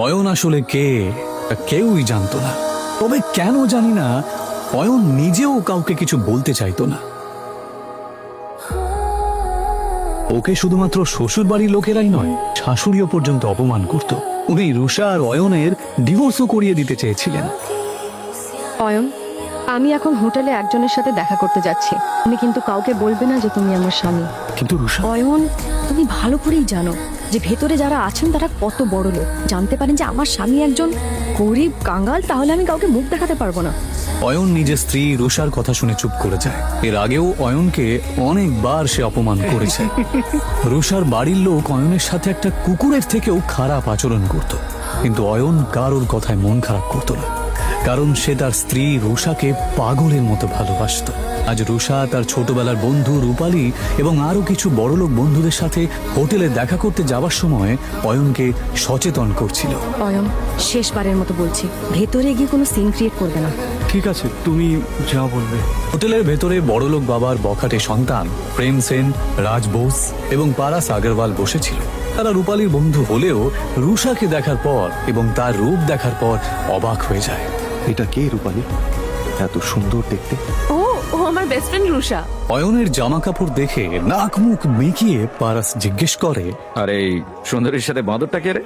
অয়ন আসলে কে তা কেউই জানতো না। তবে কেন জানি না অয়ন নিজেও কাউকে কিছু বলতে চাইতো না। ওকে শুধুমাত্র শ্বশুর বাড়ির লোকেরাই নয়, শাশুড়িও পর্যন্ত অপমান করত। উনি রুষা আর অয়নের ডিভোর্সও করিয়ে দিতে চেয়েছিলেন। অয়ন, আমি এখন হোটেলে একজনের সাথে দেখা করতে যাচ্ছি। তুমি কিন্তু কাউকে বলবে না যে তুমি আমার স্বামী। কিন্তু রুষা, অয়ন, তুমি ভালো করেই জানো যে ভেতরে যারা আছেন তারা কত বড় লোক। জানতে পারেন যে আমার স্বামী একজন গরিব কাঙ্গাল, তাহলে আমি কাউকে মুখ দেখাতে পারবো না। অয়ন নিজের স্ত্রী রুষার কথা শুনে চুপ করে যায়। এর আগেও অয়নকে অনেকবার সে অপমান করেছে। রুষার বাড়ির লোক অয়নের সাথে একটা কুকুরের থেকেও খারাপ আচরণ করত, কিন্তু অয়ন কারোর কথায় মন খারাপ করত না, কারণ সে তার স্ত্রী রুষাকে পাগলের মতো ভালোবাসত। আজ রুষা তার ছোটবেলার বন্ধু রূপালী এবং আরো কিছু বড়লোক বন্ধুদের সাথে হোটেলে দেখা করতে যাওয়ার সময় অয়নকে সচেতন করছিল। অয়ন, শেষবারের মতো বলছি, ভেতরে গিয়ে কোনো সিন ক্রিয়েট করবে না। ঠিক আছে, তুমি যা বলবে। হোটেলের ভেতরে বড়লোক বাবার বখাটে সন্তান প্রেম সেন, রাজ বোস এবং পারাস আগরওয়াল বসেছিল। তারা রূপালীর বন্ধু হলেও রুষাকে দেখার পর এবং তার রূপ দেখার পর অবাক হয়ে যায়। এটা কে রূপালী? এত সুন্দর দেখতে। ও ও আমার বেস্ট ফ্রেন্ড রুষা। অয়নের জামা কাপড় দেখে নাক মুখ মেকিয়ে পারাস জিজ্ঞেস করে, আর এই সুন্দরীর সাথে বাঁদরটা কে রে?